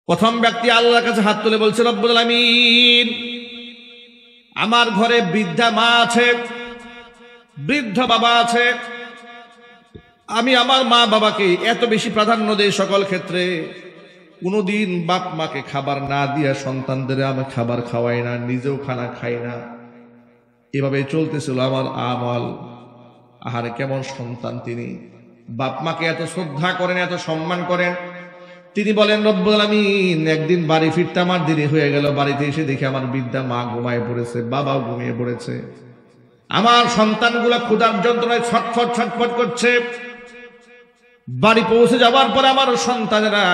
প্রথম ব্যক্তি আল্লাহর কাছে হাত তুলে বলছে, রব্বুল আলামিন, আমার ঘরে বৃদ্ধা মা আছে, বৃদ্ধ বাবা আছে, আমি আমার মা বাবাকে এত বেশি প্রাধান্য দেই সকল ক্ষেত্রে, কোনোদিন বাপ মাকে খাবার না দিয়া সন্তানদের আমি খাবার খাওয়াই না, নিজেও খানা খাই না। এভাবে চলতেছিল আমার আমল। আহারে কেমন সন্তান তিনি, বাপ মাকে এত শ্রদ্ধা করেন, এত সম্মান করেন। তিনি বলেন, রব্বুল আলামিন, একদিন বাড়ি ফিরতে আমার দেরি হয়ে গেল। বাড়িতে এসে দেখি আমার বৃদ্ধা মা ঘুমায় পড়েছে, বাবাও ঘুমিয়ে পড়েছে। আমার সন্তানগুলা ক্ষুধার যন্ত্রণায় ছটফট ছটফট করছে। বাড়ি পৌঁছে যাওয়ার পরে আমার সন্তানেরা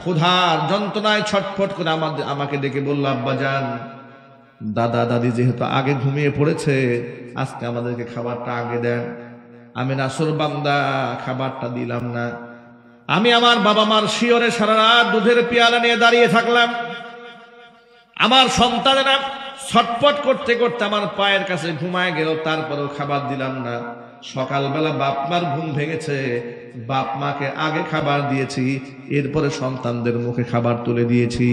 ক্ষুধার যন্ত্রণায় ছটফট করে আমাকে ডেকে বলল, আব্বাজান, দাদা দাদি যেহেতু আগে ঘুমিয়ে পড়েছে, আজকে আমাদেরকে খাবারটা আগে দেন। আমি নাসর বান্দা, খাবারটা দিলাম না। আমি আমার বাবা মার শিয়রে সারা রাত দুধের পেয়ালা নিয়ে দাঁড়িয়ে থাকলাম। আমার সন্তানেরা ছটফট করতে করতে আমার পায়ের কাছে ঘুমায় গেল, তারপরেও খাবার দিলাম না। সকালবেলা বাপ মার ঘুম ভেঙেছে, বাপ মাকে আগে খাবার দিয়েছি, এরপরে সন্তানদের মুখে খাবার তুলে দিয়েছি।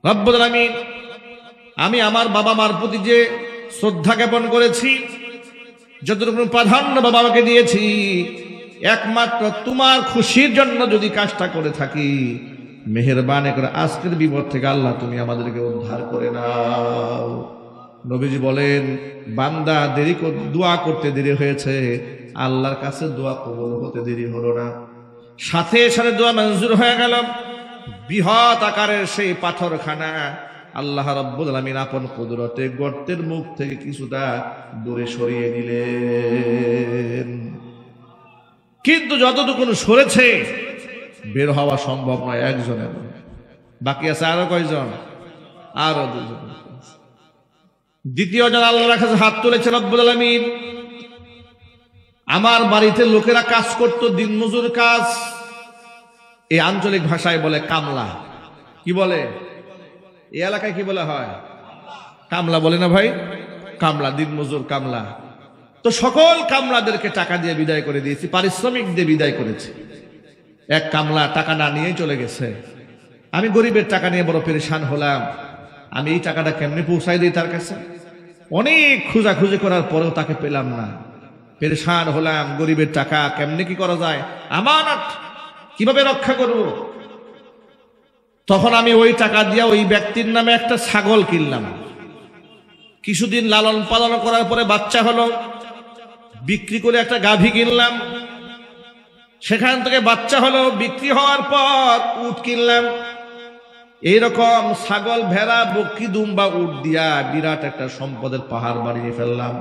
রব্বুল আলামিন, আমি আমার বাবা মার প্রতি যে শ্রদ্ধা জ্ঞাপন করেছি, যতটুকু প্রাধান্য বাবা মাকে দিয়েছি, একমাত্র তোমার খুশির জন্য যদি কাজটা করে থাকি, মেহেরবানি করে আজকের বিপদ থেকে আল্লাহ তুমি আমাদেরকে উদ্ধার করে নাও। নবীজি বলেন, বান্দা দোয়া করতে দেরি হয়েছে, আল্লাহর কাছে দোয়া কবুল হতে দেরি হলো না, সাথে সাথে দোয়া মঞ্জুর হয়ে গেল। বৃহৎ আকারের সেই পাথরখানা আল্লাহ রাব্বুল আলামিন আপন কুদরতে গর্তের মুখ থেকে কিছুটা দূরে সরিয়ে দিলেন। কিন্তু যতটুকু সরেছে বের হওয়া সম্ভব নয় একজনের, বাকি আছে আরো কয়জন? আরো দুজন। দ্বিতীয় জন আল্লাহর কাছে হাত তুলেছে, রব্বুল আলামিন, আমার বাড়িতে লোকেরা কাজ করত, দিনমজুর কাজ, এই আঞ্চলিক ভাষায় বলে কামলা। কি বলে? এই এলাকায় কি বলা হয়? কামলা বলে না ভাই? কামলা, দিনমজুর কামলা। তো সকল কামলাদেরকে টাকা দিয়ে বিদায় করে দিয়েছি, পারিশ্রমিক দিয়ে বিদায় করেছি। এক কামলা টাকা না নিয়েই চলে গেছে। আমি গরিবের টাকা নিয়ে বড় পেরেশান হলাম। আমি এই টাকাটা কেমনে পৌঁছাই দিই তার কাছে? অনেক খোঁজাখুঁজি করার পরেও তাকে পেলাম না। পেরেশান হলাম, গরিবের টাকা কেমনে কি করা যায়, আমানত কিভাবে রক্ষা করব? তখন আমি ওই টাকা দিয়ে ওই ব্যক্তির নামে একটা ছাগল কিনলাম। কিছুদিন লালন পালন করার পরে বাচ্চা হলো, বিক্রি করে একটা গাভী কিনলাম, সেখান থেকে বাচ্চা হলো, বিক্রি হওয়ার পর উট কিনলাম। এইরকম ছাগল, ভেড়া, বকরি, দুম্বা, উট দিয়া বিরাট একটা সম্পদের পাহাড় বানিয়ে ফেললাম।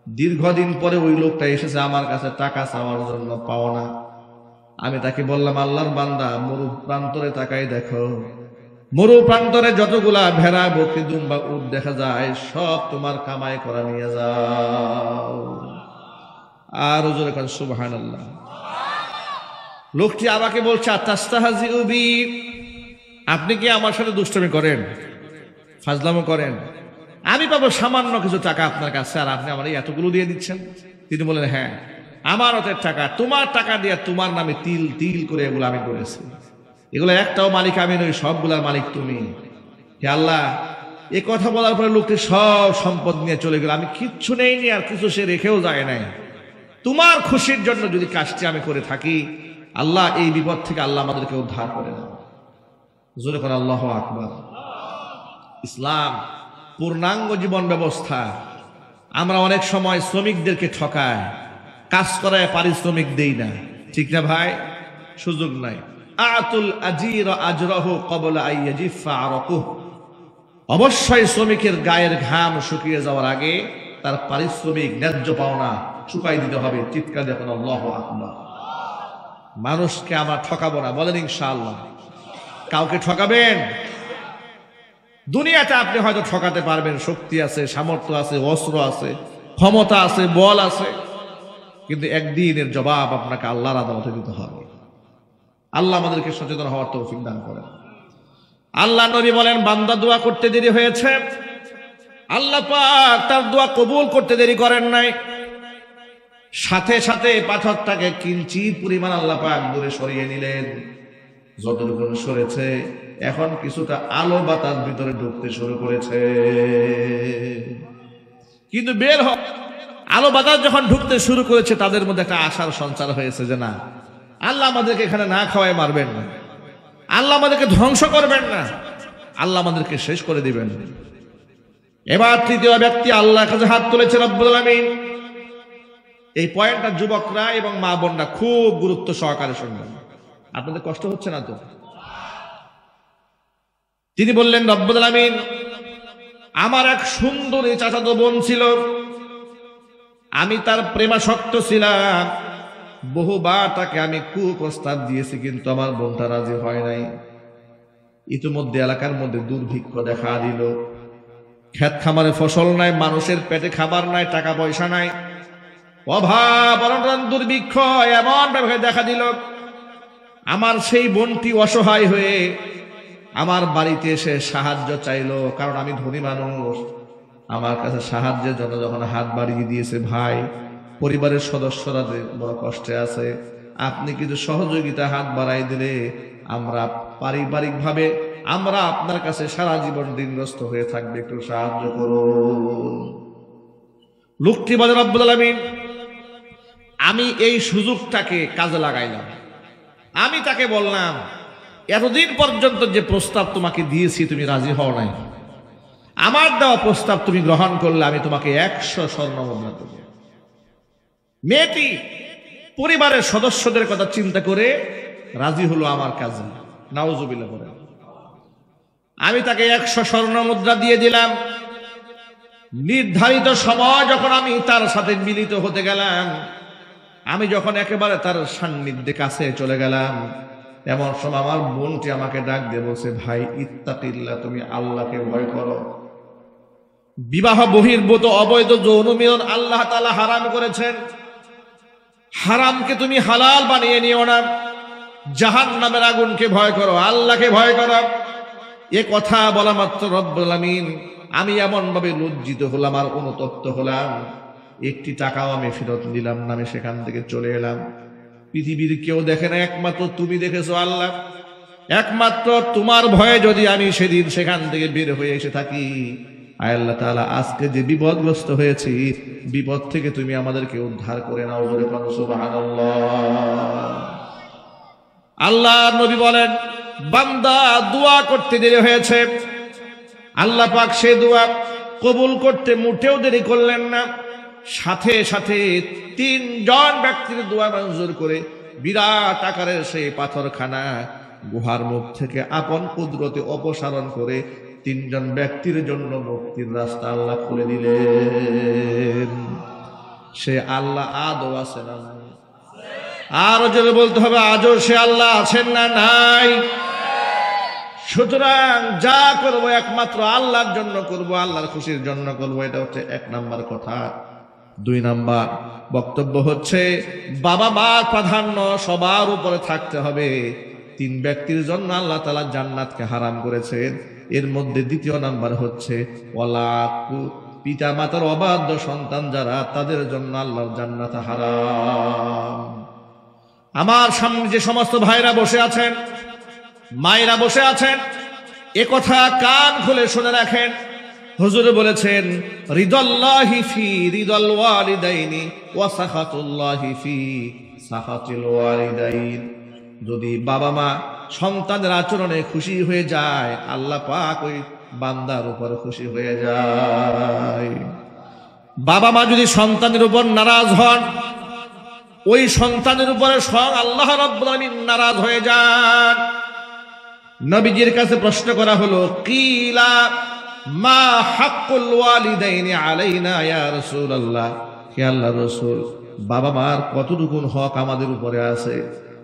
দীর্ঘদিন পরে ওই লোকটা এসেছে আমার কাছে টাকা চাওয়ার জন্য, পাওনা। আমি তাকে বললাম, আল্লাহর বান্দা, মরু প্রান্তরে তাকাই দেখো, মরু প্রান্তরে যতগুলা ভেড়া, বকরি, দুম্বা, উট দেখা যায়, সব তোমার কামাই করা নিয়ে যাও। আর ওজোর এখন সুবহানাল্লাহ। লোকটি আমাকে বলছে, আতাস্তাহজিউ বি, আপনি কি আমার সাথে দুষ্টমি করেন, ফাজলামো করেন? আমি পাবো সামান্য কিছু টাকা আপনার কাছে, আর আপনি আমার এতগুলো দিয়ে দিচ্ছেন? তিনি বলেন, হ্যাঁ, আমানতের টাকা, তোমার টাকা দিয়ে তোমার নামে তিল তিল করে এগুলো আমি করেছি। এগুলো একটাও মালিক আমি নই, সবগুলার মালিক তুমি। হে আল্লাহ, এ কথা বলার পরে লোকটি সব সম্পদ নিয়ে চলে গেল। আমি কিচ্ছু নেইনি, আর কিছু সে রেখেও যায় নাই। তোমার খুশির জন্য যদি কাজটি আমি করে থাকি, আল্লাহ এই বিপদ থেকে আল্লাহ আমাদেরকে উদ্ধার করে না। জোরে করে আল্লাহু আকবার। ইসলাম পূর্ণাঙ্গ জীবন ব্যবস্থা। আমরা অনেক সময় শ্রমিকদেরকে ঠকাই, কাজ করায় পারিশ্রমিক দেই না, ঠিক না ভাই? সুযোগ নাই। আতুল আজির আজরাহু ক্বাবলা আইয়াজিফা আরাকুহু, অবশ্যই শ্রমিকের গায়ের ঘাম শুকিয়ে যাওয়ার আগে তার পারিশ্রমিক ন্যায্য পাওনা চুকাই দিতে হবে। চিৎকার দেখুন আল্লাহু আকবার। মানুষকে আমরা ঠকাবো না, বলেন ইনশাআল্লাহ। কাউকে ঠকাবেন? দুনিয়াতে আপনি হয়তো ঠকাতে পারবেন, শক্তি আছে, সামর্থ্য আছে, অস্ত্র আছে, ক্ষমতা আছে, বল আছে, কিন্তু একদিনের জবাব আপনাকে আল্লাহর আদালতে দিতে হবে। আল্লাহ আমাদেরকে সচেতন হওয়ার তৌফিক দান করেন। আল্লাহ নবী বলেন, বান্দা দোয়া করতে দেরি হয়েছে, আল্লাহ পাক তার দোয়া কবুল করতে দেরি করেন নাই। সাথে সাথে পাথরটাকে কিঞ্চিত পরিমাণ আল্লাহ পাক দূরে সরিয়ে নিলেন। যতটুকু সরেছে এখন কিছুটা আলো বাতাস ভিতরে ঢুকতে শুরু করেছে, কিন্তু বের আলো বাতাস যখন ঢুকতে শুরু করেছে তাদের মধ্যে একটা আশার সঞ্চার হয়েছে যে না, আল্লাহ আমাদেরকে এখানে না খাওয়ায় মারবেন না, আল্লাহ আমাদেরকে ধ্বংস করবেন না, আল্লাহ আমাদেরকে শেষ করে দিবেন। এবার তৃতীয় ব্যক্তি আল্লাহর কাছে হাত তুলেছে রব্বুল আলামিন। এই পয়েন্টটা যুবকরা এবং মা বোনরা খুব গুরুত্ব সহকারে শুনবেন, আপনাদের কষ্ট হচ্ছে না তো? তিনি বললেন, রব্বুল আলামিন, আমার এক সুন্দরী চাচাতো বোন ছিল, আমি তার প্রেমাসক্ত ছিলাম, বহুবার তাকে আমি কুপ্রস্তাব দিয়েছি, কিন্তু আমার বোনটা রাজি হয় নাই। ইতিমধ্যে এলাকার মধ্যে দুর্ভিক্ষ দেখা দিল, ক্ষেত খামারে ফসল নাই, মানুষের পেটে খাবার নাই, টাকা পয়সা নাই, অভাব অনটন দুর্ভিক্ষ এমন ভাবে দেখা দিল। আমার সেই বোনটি অসহায় হয়ে আমার বাড়িতে এসে সাহায্য চাইলো, কারণ আমি ধনী মানুষ। আমার কাছে সাহায্যের জন্য যখন হাত বাড়িয়ে দিয়েছে, ভাই, পরিবারের সদস্যরা বড় কষ্টে আছে, আপনি কিছু সহযোগিতা হাত বাড়াই দিলে আমরা পারিবারিকভাবে আমরা আপনার কাছে সারা জীবন ঋণগ্রস্ত হয়ে থাকবে, একটু সাহায্য করুন। লোকটি বলে, রব্বুল আলামিন, আমি এই সুযোগটাকে কাজে লাগাইলাম। আমি তাকে বললাম, এতদিন পর্যন্ত যে প্রস্তাব তোমাকে দিয়েছি তুমি রাজি হও নাই, আমার দেওয়া প্রস্তাব তুমি গ্রহণ করলে আমি তোমাকে 100 স্বর্ণ মুদ্রা দেব। মেয়েটি পরিবারের সদস্যদের কথা চিন্তা করে রাজি হলো আমার কাজে। নাউজুবিল্লাহ করে আমি তাকে 100 স্বর্ণ মুদ্রা দিয়ে দিলাম। নির্ধারিত সময় যখন আমি তার সাথে মিলিত হতে গেলাম, আমি যখন একেবারে তার সান্নিধ্যে কাছে চলে গেলাম, এমন সময় আমার বোনটি আমাকে ডাক দিয়ে বলছে, ভাই, ইত্তাকিল্লাহ, তুমি আল্লাহকে ভয় করো। বিবাহ বহির্ভূত অবৈধ যৌন মিলন আল্লাহ তাআলা হারাম করেছেন, হারামকে তুমি হালাল বানিয়ে নিও না। জাহান্নামের আগুনকে ভয় করো, আল্লাহকে ভয় করো। এ কথা বলা মাত্র রব্বুল আলামিন আমি এমন ভাবে লজ্জিত হলাম আর অনুতপ্ত হলাম, একটি টাকাও আমি ফেরত দিলাম না, আমি সেখান থেকে চলে এলাম। পৃথিবীর কেউ দেখে না, একমাত্র তুমি দেখেছো আল্লাহ। একমাত্র তোমার ভয়ে যদি আমি সেদিন সেখান থেকে বের হয়ে এসে থাকি, আয় আল্লাহ তাআলা, আজকে যে বিপদগ্রস্ত হয়েছি, বিপদ থেকে তুমি আমাদেরকে উদ্ধার করে নাও। জোরে বলো সুবহানাল্লাহ। আল্লাহ নবী বলেন, বান্দা দোয়া করতে দেরি হয়েছে, আল্লাহ পাক সে দোয়া কবুল করতে মোটেও দেরি করলেন না। সাথে সাথে 3 জন ব্যক্তির দোয়া মঞ্জুর করে বিরাট আকারের সেই পাথরখানা গুহার মুখ থেকে আপন কুদরতে অপসারণ করে 3 জন ব্যক্তির জন্য মুক্তির রাস্তা আল্লাহ খুলে দিলেন। সে আল্লাহ আদৌ আছে না নাই? আরো জোরে বলতে হবে, আজও সে আল্লাহ আছেন না নাই? সুতরাং যা করবো একমাত্র আল্লাহর জন্য করব, আল্লাহর খুশির জন্য করব। এটা হচ্ছে 1 নাম্বার কথা। 2 নাম্বার বক্তব্য হচ্ছে, বাবা মার প্রাধান্য সবার উপরে থাকতে হবে। 3 ব্যক্তির জন্য আল্লাহ তাআলা জান্নাতকে হারাম করেছেন। এর মধ্যে 2 নাম্বার হচ্ছে, পিতা মাতার অবাধ্য সন্তান যারা, তাদের জন্য আল্লাহর জান্নাত হারাম। আমার সামনে যে সমস্ত ভাইরা বসে আছেন, মায়েরা বসে আছেন, এ কথা কান খুলে শুনে রাখেন। হুজুর বলেছেন, রিদাল্লাহি ফি রিদাল ওয়ালিদাইনি ওয়া সাখাতুল্লাহি ফি সাখাতিল ওয়ালিদাইন। যদি বাবা মা সন্তানের আচরণে খুশি হয়ে যায়, আল্লাহ পাক ওই বান্দার উপর খুশি হয়ে যায়। বাবা মা যদি সন্তানের উপর নারাজ হন, ওই সন্তানের উপরে স্বয়ং আল্লাহ রাব্বুল আলামিন নারাজ হয়ে যান। নবীজির কাছে প্রশ্ন করা হলো, কিলা মা হাক্কুল ওয়ালিদাইনি আলাইনা ইয়া রাসূলুল্লাহ, হে আল্লাহর রাসূল, বাবা মার কতটুকু হক আমাদের উপরে আছে?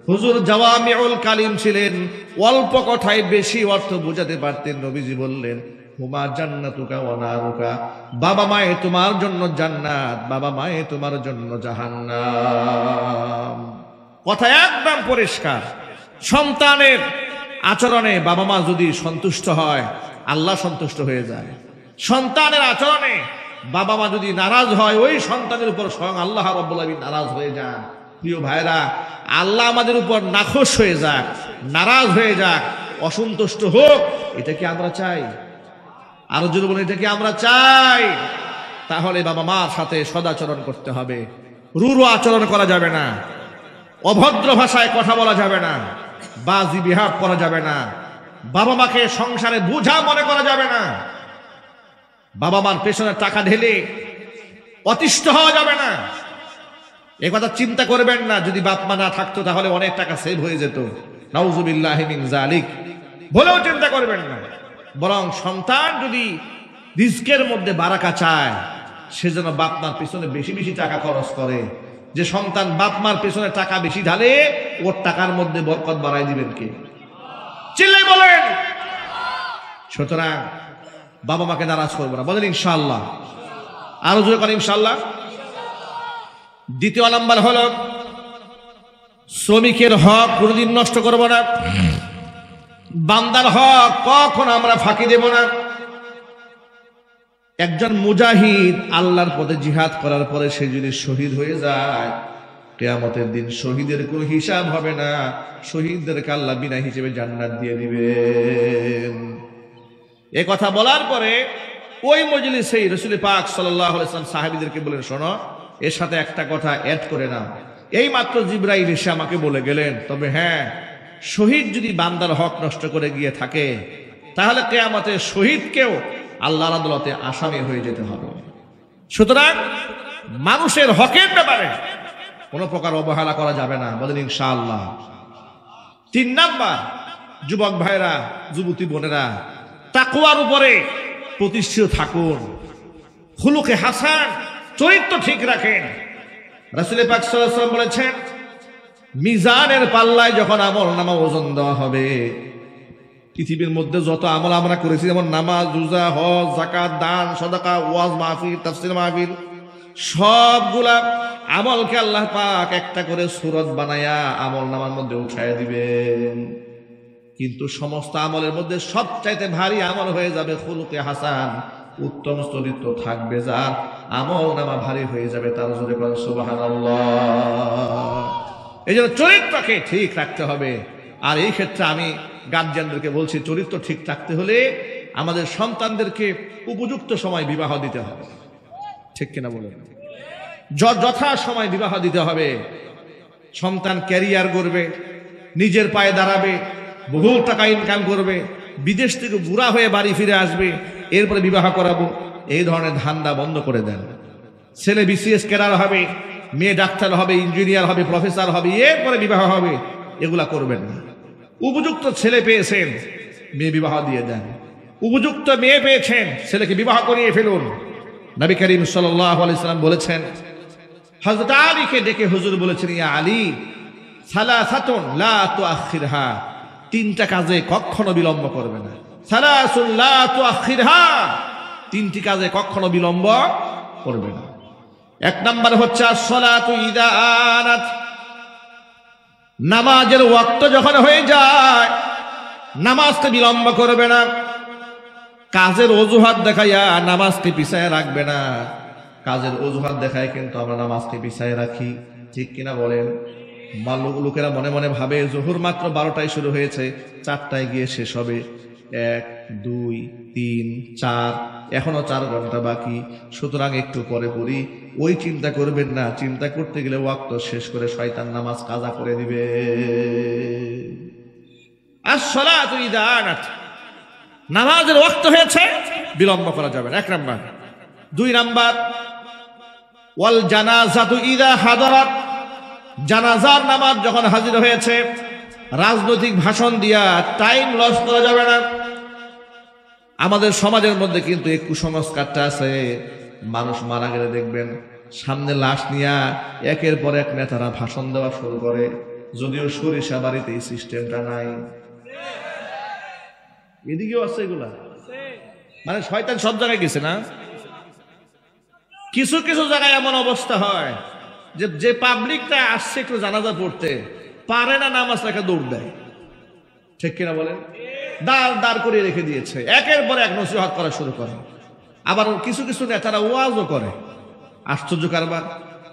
হুজুর জাওয়ামিউল কালিম ছিলেন, অল্প কথায় বেশি অর্থ বোঝাতে পারতেন। নবীজি বললেন, হুমা জান্নাতুকা ওয়া নারুকা, বাবা মায়ে তোমার জন্য জান্নাত, বাবা মায়ে তোমার জন্য জাহান্নাম। কথা একদম পরিষ্কার। সন্তানের আচরণে বাবা মা যদি সন্তুষ্ট হয়, আল্লাহ সন্তুষ্ট হয়ে যায়। সন্তানের আচরণে বাবা মা যদি নারাজ হয় ওই সন্তানের উপর স্বয়ং আল্লাহ রাব্বুল আলামিন নারাজ হয়ে যান। প্রিয় ভাইরা, আল্লাহ আমাদের উপর নাখোশ হয়ে যাক, নারাজ হয়ে যাক, অসন্তুষ্ট হোক, এটা কি আমরা চাই? আরো যদি বলেন এটা কি আমরা চাই? তাহলে বাবা মার সাথে সদাচরণ করতে হবে, রূঢ় আচরণ করা যাবে না, অভদ্র ভাষায় কথা বলা যাবে না, বাজি বিহার করা যাবে না, বাবা মাকে সংসারে বোঝা মনে করা যাবে না, বাবা মার পেছনে টাকা ঢেলে অতিষ্ঠ হওয়া যাবে না। এ কথা চিন্তা করবেন না, যদি বাপ মা না থাকতো তাহলে অনেক টাকা সেভ হয়ে যেত, নাউজুবিল্লাহি মিন যালিক বলেও চিন্তা করবেন না। বরং সন্তান যদি রিজকের মধ্যে বারাকা চায়, সে যেন বাপ মার পেছনে বেশি বেশি টাকা খরচ করে। যে সন্তান বাপ মার পেছনে টাকা বেশি ঢালে, ওর টাকার মধ্যে বরকত বাড়াই দিবেন কে? চিল্লাই বলেন। সুতরাং বাবা মাকে নারাজ করবো না, বলেন ইনশাআল্লাহ। আরো জোরে করেন ইনশাআল্লাহ। দ্বিতীয় নাম্বার হলো শ্রমিকের হক কোনদিন নষ্ট করব না, বান্দার হক কখন আমরা ফাঁকি দেব না। একজন মুজাহিদ আল্লাহর পথে জিহাদ করার পরে সে যদি শহীদ হয়ে যায়, কিয়ামতের দিন শহীদের কোনো হিসাব হবে না, শহীদদেরকে আল্লাহ বিনা হিসেবে জান্নাত দিয়ে দিবেন। এ কথা বলার পরে ওই মজলিসেই রাসূল পাক সাল্লাল্লাহু আলাইহি ওয়াসাল্লাম সাহাবীদেরকে বলেন, শোনো, এর সাথে একটা কথা অ্যাড করে নাও। এই মাত্র জিবরাইল এসে আমাকে বলে গেলেন, তবে হ্যাঁ, শহীদ যদি বান্দার হক নষ্ট করে গিয়ে থাকে, তাহলে কিয়ামতে শহীদকেও আল্লাহর আদালতে আসামি হয়ে যেতে হবে। সুতরাং মানুষের হকের ব্যাপারে কোনো প্রকার অবহেলা করা যাবে না, বলেন ইনশাআল্লাহ। 3 নাম্বার, যুবক ভাইরা, যুবতী বোনেরা, তাকওয়ার উপরে প্রতিষ্ঠিত থাকুন, খুলুকে হাসান, চরিত্র ঠিক রাখেন। রাসূল পাক সাল্লাল্লাহু আলাইহি ওয়াসাল্লাম বলেছেন, মিজানের পাল্লায় যখন আমল নামা ওজন দেওয়া হবে, পৃথিবীর মধ্যে যত আমল আমরা করেছি, যেমন নামাজ, রোজা, হজ, যাকাত, দান, সাদাকা, ওয়াজ মাহফিল, তাফসীর মাহফিল, সবগুলা আমলকে আল্লাহ পাক একটা করে সূরত বানায়া আমল নামার মধ্যে উঠায় দিবেন। কিন্তু সমস্ত আমলের মধ্যে সবচাইতে ভারী আমল হয়ে যাবে খুলুকে হাসান, উত্তম চরিত্র থাকবে যার, আমল নামা ভারী হয়ে যাবে তার। জোরে বলেন সুবহানাল্লাহ। এই জন্য চরিত্রকে ঠিক রাখতে হবে। আর এই ক্ষেত্রে আমি গার্জিয়ানদেরকে বলছি, চরিত্র ঠিক রাখতে হলে আমাদের সন্তানদেরকে উপযুক্ত সময় বিবাহ দিতে হবে, ঠিক কিনা বলেন? যথা সময় বিবাহ দিতে হবে। সন্তান ক্যারিয়ার করবে, নিজের পায়ে দাঁড়াবে, বহু টাকা ইনকাম করবে, বিদেশ থেকে বুড়া হয়ে বাড়ি ফিরে আসবে, এরপরে বিবাহ করাবো, এই ধরনের ধান্দা বন্ধ করে দেন। ছেলে বিসিএস ক্যাডার হবে, মেয়ে ডাক্তার হবে, ইঞ্জিনিয়ার হবে, প্রফেসর হবে, এরপরে বিবাহ হবে, এগুলা করবেন না। উপযুক্ত ছেলে পেয়েছেন, মেয়ে বিবাহ দিয়ে দেন। উপযুক্ত মেয়ে পেয়েছেন, ছেলেকে বিবাহ করিয়ে ফেলুন। নবী করিম সাল্লাল্লাহু আলাইহি ওয়াসাল্লাম বলেছেন, হযরত আলীকে ডেকে হুজুর বলেছেন, ইয়া আলী, সালাসাতুন লা তুআখিরহা, 3টা কাজে কখনো বিলম্ব করবে না। সালাসুন লা তুআখিরহা, 3টি কাজে কখনো বিলম্ব করবে না। 1 নাম্বার হচ্ছে as-সালাতু ইযা আনাত, নামাজের ওয়াক্ত যখন হয়ে যায় নামাজকে বিলম্ব করবে না। কাজের অজুহাত দেখাইয়া নামাজকে পিছায় রাখবে না। কাজের অজুহাত দেখায় কিন্তু আমরা নামাজকে পিছায় রাখি, ঠিক কিনা বলেন? লোকেরা মনে মনে ভাবে জোহর মাত্র 12টায় শুরু হয়েছে, 4টায় গিয়ে শেষ হবে। 1, 2, 3, 4, এখনো 4 ঘন্টা বাকি, সুতরাং একটু পরে পড়ি। ওই চিন্তা করবেন না। চিন্তা করতে গেলে ওয়াক্ত শেষ করে শয়তান নামাজ কাজা করে দিবে। as-salatu idha anat, নামাজের ওয়াক্ত হয়েছে, বিলম্ব করা যাবে না, 1 নাম্বার। 2 নাম্বার, ওয়াল জানাজাতু ইযা হাদারাত, জানাজার নামাজ যখন হাজির হয়েছে, রাজনৈতিক ভাষণ দিয়া টাইম লস করা যাবে না। আমাদের সমাজের মধ্যে কিন্তু এই কুসংস্কারটা আছে। মানুষ মারা গেলে দেখবেন সামনে লাশ নিয়া একের পর এক নেতারা ভাষণ দেওয়া শুরু করে, যদিও সরিষা বাড়িতে এই সিস্টেমটা নাই। এদিকেও আছে এগুলা, মানে শয়তান সব জায়গায় গেছে না। কিছু কিছু জায়গায় এমন অবস্থা হয় যে পাবলিকটা আসছে একটু জানাজা পড়তে, পারে না নামাজ রেখে দৌড় দেয়, ঠিক কিনা বলেন? দাঁড় করিয়ে রেখে দিয়েছে, একের পর এক নসিহত করা শুরু করে। আবার কিছু কিছু নেতারা ওয়াজও করে, আশ্চর্য কারবার।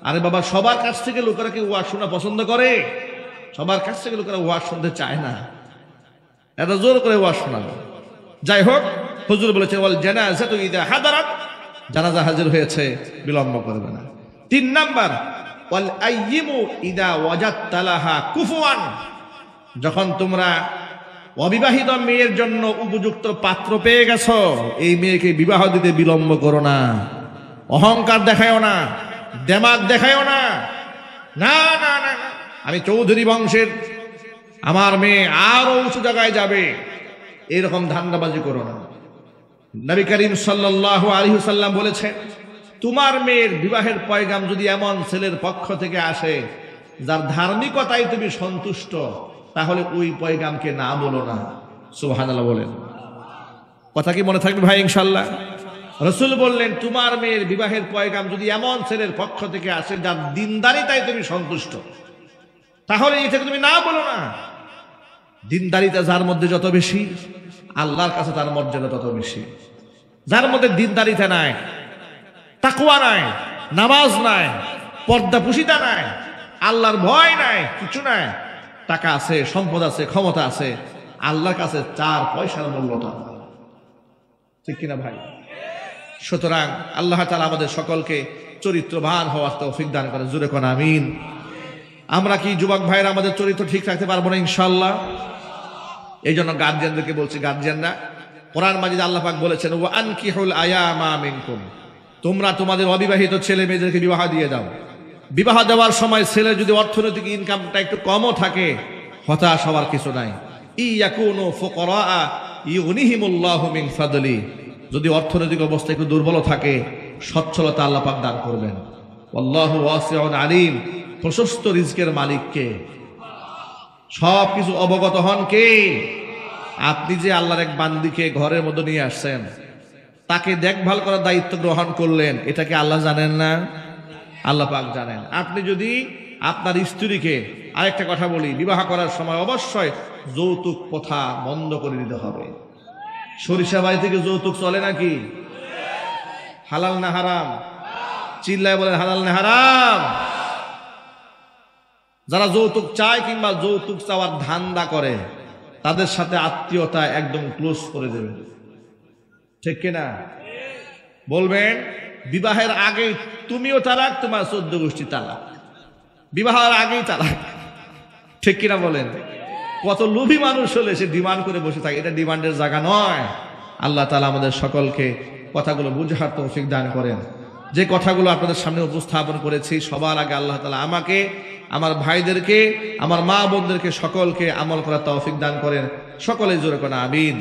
আরে বাবা, সবার কাছ থেকে লোকেরা কি ওয়াজ শোনা পছন্দ করে? সবার কাছ থেকে লোকেরা ওয়াজ শুনতে চায় না, এটা জোর করে ওয়াজ শোনাবে। যাই হোক, হুজুর বলেছে ওয়াল জানাজাতু ইযা হাদারাত, জানাজা হাজির হয়েছে বিলম্ব করবে না। 3 নাম্বার ওয়াল আইয়িমু ইযা ওয়াজাদতা লাহা কুফুয়ান, যখন তোমরা অবিবাহিত মেয়ের জন্য উপযুক্ত পাত্র পেয়ে গেছো, এই মেয়েকে বিবাহ দিতে বিলম্ব করো না। অহংকার দেখায়ও না, দেমাগ দেখায়ও না। না না না, আমি চৌধুরী বংশের, আমার মেয়ে আরো উঁচু জায়গায় যাবে, এরকম ধান্দাবাজি করো না। নবী করিম সাল্লাল্লাহু আলাইহি ওয়াসাল্লাম বলেছেন, তোমার মেয়ের বিবাহের পয়গাম যদি এমন ছেলের পক্ষ থেকে আসে যার ধার্মিকতায় তুমি সন্তুষ্ট, তাহলে ওই পয়গামকে না বলো না। সুবহানাল্লাহ বলেন। কথা কি মনে থাকবে ভাই ইনশাআল্লাহ? রাসূল বললেন, তোমার মেয়ের বিবাহের পয়গাম যদি এমন ছেলের পক্ষ থেকে আসে যার দিনদারিতায় তুমি সন্তুষ্ট, তাহলে এই থেকে তুমি না বলো না। দিনদারিতা যার মধ্যে যত বেশি, আল্লাহর কাছে তার মর্যাদা তত বেশি। যার মধ্যে দিনদারিতা নাই, তাকওয়া নাই, নামাজ নাই, পর্দাপুশিতা নাই, আল্লাহর ভয় নাই, কিছু নাই, টাকা আছে, সম্পদ আছে, ক্ষমতা আছে, আল্লাহর কাছে 4 পয়সার মূল্যটা, ঠিক কিনা ভাই? সুতরাং আল্লাহ তাআলা আমাদের সকলকে চরিত্রবান হওয়ার তৌফিক দান করেন। জোরে কোন আমিন। আমরা কি যুবক ভাইরা আমাদের চরিত্র ঠিক রাখতে পারবো না ইনশাআল্লাহ? এই জন্য গার্জিয়ানদেরকে বলছি, গার্জিয়ানরা, কোরআন মাজিদে আল্লাহ পাক বলেছেন ওয়া আনকিহুল আয়ামা মিনকুম, তোমরা তোমাদের অবিবাহিত ছেলে মেয়েদেরকে বিবাহ দিয়ে দাও। বিবাহ দেওয়ার সময় ছেলে যদি অর্থনৈতিক ইনকামটা একটু কমও থাকে, হতাশ হওয়ার কিছু নাই। ইয়াকুনু ফুকারা ইউগনিহিমুল্লাহু মিন ফাদলি, যদি অর্থনৈতিক অবস্থা একটু দুর্বল থাকে, সচ্ছলতা আল্লাহ পাক দান করবেন। আল্লাহু ওয়াসিউন আলিম, প্রশস্ত রিজকের মালিক কে? সব কিছু অবগত হন কে? আপনি যে আল্লাহর এক বান্দিকে ঘরের মধ্যে নিয়ে আসছেন, তাকে দেখভাল করার দায়িত্ব গ্রহণ করলেন, এটাকে আল্লাহ জানেন না? আল্লাহ পাক জানেন। আপনি যদি আপনার স্ত্রীকে, আরেকটা কথা বলি, বিবাহ করার সময় অবশ্যই যৌতুক প্রথা বন্ধ করে দিতে হবে। সরিষা বাড়ি থেকে যৌতুক চলে নাকি? হালাল না হারাম? চিল্লায় বলেন হালাল না হারাম? যারা যৌতুক চায় কিংবা যৌতুক চাওয়ার ধান্দা করে, তাদের সাথে আত্মীয়তা একদম ক্লোজ করে দেবে, ঠিক কিনা? বলবেন বিবাহের আগে তুমিও তালাক, তোমার 14 গোষ্ঠী তালাক, বিবাহের আগেই তালাক, ঠিক কিনা বলেন? কত লোভী মানুষ হলে সে ডিমান্ড করে বসে থাকে, এটা ডিমান্ডের জায়গা নয়। আল্লাহ তাআলা আমাদের সকলকে কথাগুলো বুঝার তৌফিক দান করেন। যে কথাগুলো আপনাদের সামনে উপস্থাপন করেছি, সবার আগে আল্লাহ তাআলা আমাকে, আমার ভাইদেরকে, আমার মা বোনদেরকে সকলকে আমল করার তৌফিক দান করেন। সকলে জোরে কোন আমিন।